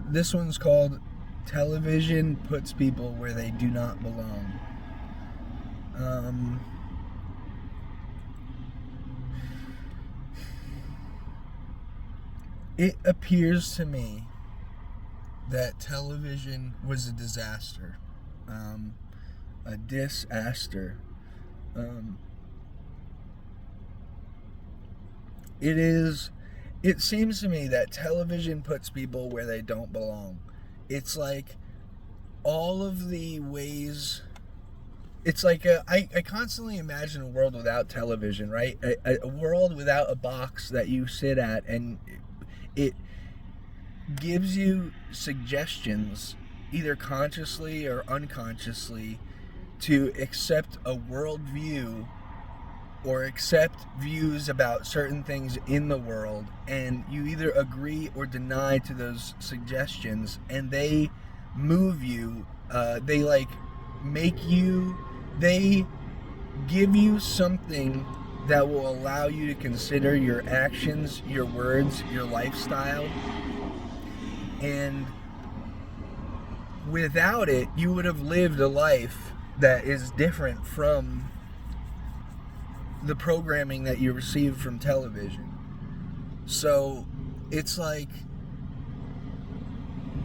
This one's called Television Puts People Where They Do Not Belong. Um, it appears to me that television was a disaster. A disaster. Um, it is. It seems to me that television puts people where they don't belong. It's like all of the ways. It's like I constantly imagine a world without television, right? A world without a box that you sit at, and it gives you suggestions, either consciously or unconsciously, to accept a worldview or accept views about certain things in the world, and you either agree or deny to those suggestions, and they move you. They like make you. They give you something that will allow you to consider your actions, your words, your lifestyle, and without it, you would have lived a life that is different from the programming that you received from television. So it's like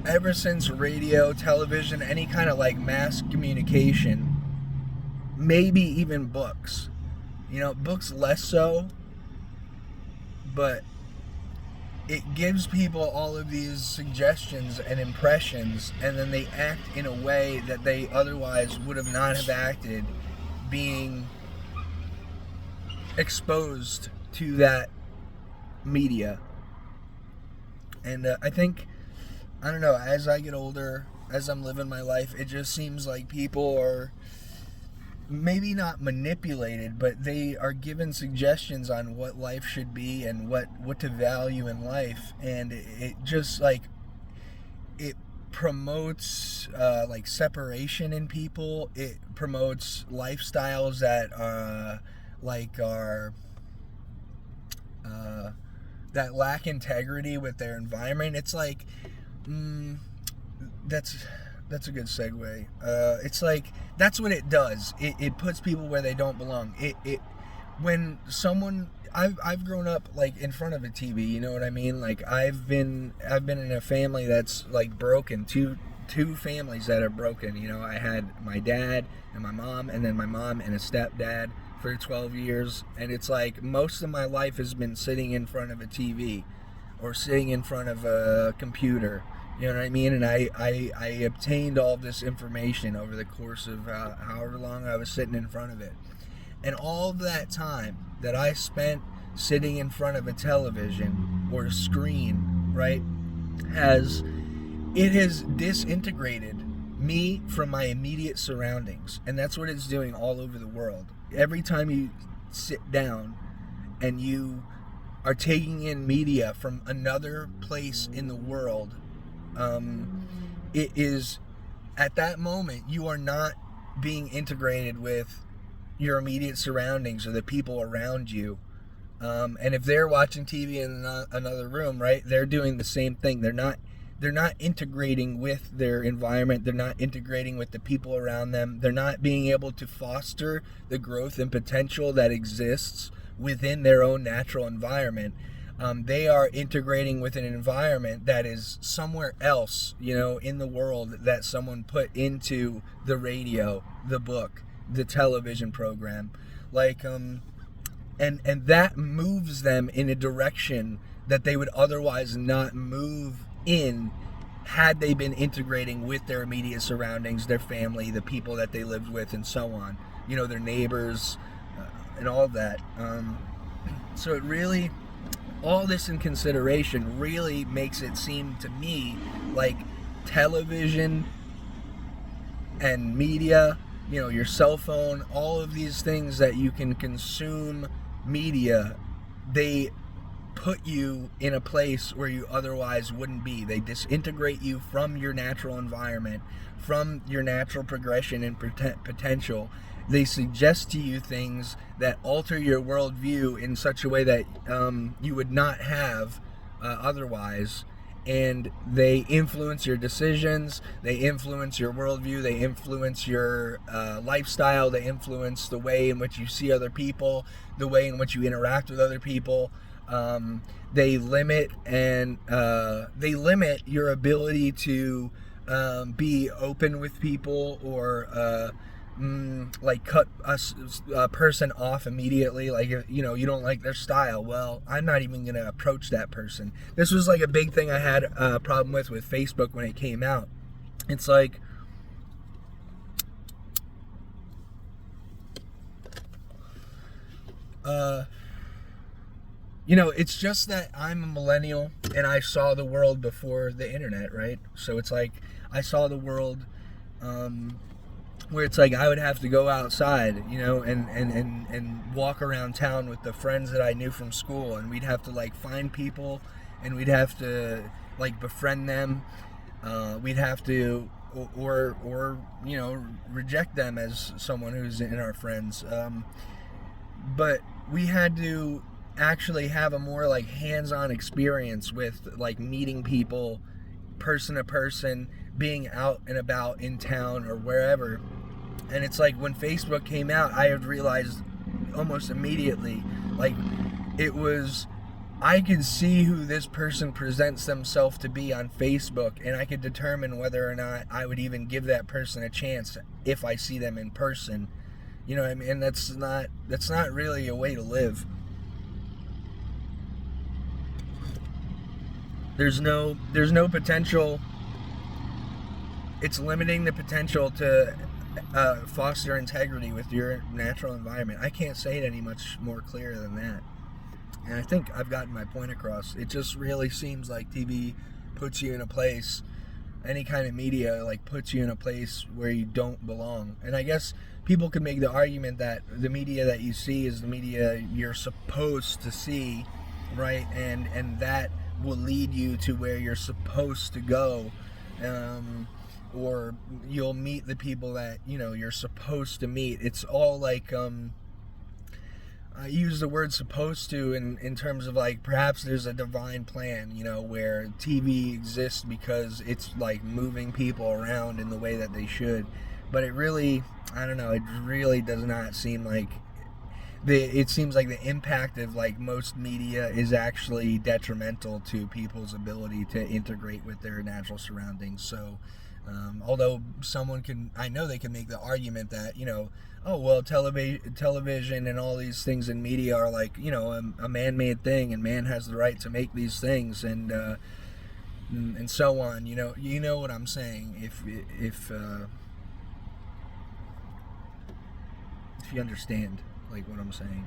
ever since radio, television, any kind of like mass communication, maybe even books, books less so, but it gives people all of these suggestions and impressions, and then they act in a way that they otherwise would have not have acted, being exposed to that media. And I think, I don't know, as I get older, as I'm living my life, it just seems like people are maybe not manipulated, but they are given suggestions on what life should be and what to value in life. And it just like, it promotes like separation in people. It promotes lifestyles that are that lack integrity with their environment. It's like, that's a good segue. It's like, that's what it does. It puts people where they don't belong. When someone, I've grown up like in front of a TV. You know what I mean? Like I've been in a family that's like broken. Two families that are broken. I had my dad and my mom, and then my mom and a stepdad for 12 years, and it's like most of my life has been sitting in front of a TV or sitting in front of a computer. You know what I mean? And I obtained all this information over the course of however long I was sitting in front of it. And all of that time that I spent sitting in front of a television or a screen, right, has disintegrated me from my immediate surroundings. And that's what it's doing all over the world. Every time you sit down and you are taking in media from another place in the world, it is, at that moment, you are not being integrated with your immediate surroundings or the people around you. And if they're watching TV in another room, right, they're doing the same thing. They're not integrating with their environment. They're not integrating with the people around them. They're not being able to foster the growth and potential that exists within their own natural environment. They are integrating with an environment that is somewhere else, in the world, that someone put into the radio, the book, the television program. Like, and that moves them in a direction that they would otherwise not move in had they been integrating with their immediate surroundings, their family, the people that they lived with, and so on, their neighbors, and all that. So it really, all this in consideration, really makes it seem to me like television and media, your cell phone, all of these things that you can consume media, they put you in a place where you otherwise wouldn't be. They disintegrate you from your natural environment, from your natural progression and potential. They suggest to you things that alter your worldview in such a way that you would not have otherwise. and they influence your decisions, they influence your worldview, they influence your lifestyle, they influence the way in which you see other people, the way in which you interact with other people. They limit your ability to be open with people, or like cut a person off immediately. Like, if, you know, you don't like their style, well, I'm not even gonna approach that person. This was like a big thing I had a problem with Facebook when it came out. It's like, you know, it's just that I'm a millennial and I saw the world before the internet, right? So it's like I saw the world where it's like I would have to go outside, you know, and walk around town with the friends that I knew from school, and we'd have to like find people, and we'd have to like befriend them. We'd have to or you know, reject them as someone who's in our friends. But we had to actually have a more like hands-on experience with like meeting people person to person, being out and about in town or wherever. And it's like when Facebook came out, I had realized almost immediately, like, it was, I could see who this person presents themselves to be on Facebook, and I could determine whether or not I would even give that person a chance if I see them in person. You know what I mean? And that's not really a way to live. There's no potential. It's limiting the potential to foster integrity with your natural environment. I can't say it any much more clear than that. And I think I've gotten my point across. It just really seems like TV puts you in a place, any kind of media like puts you in a place where you don't belong. And I guess people could make the argument that the media that you see is the media you're supposed to see, right? And that will lead you to where you're supposed to go, or you'll meet the people that, you know, you're supposed to meet. It's all like, I use the word supposed to in terms of like perhaps there's a divine plan, you know, where TV exists because it's like moving people around in the way that they should. But it really, I don't know, it really does not seem like it seems like the impact of like most media is actually detrimental to people's ability to integrate with their natural surroundings. So although I know they can make the argument that, you know, oh well, television and all these things in media are like, you know, a man-made thing, and man has the right to make these things, and so on. You know what I'm saying? If you understand like what I'm saying,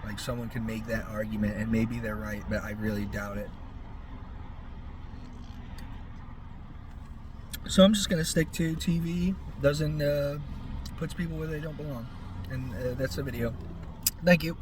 like someone can make that argument, and maybe they're right, but I really doubt it. So I'm just gonna stick to TV doesn't puts people where they don't belong, and that's the video. Thank you.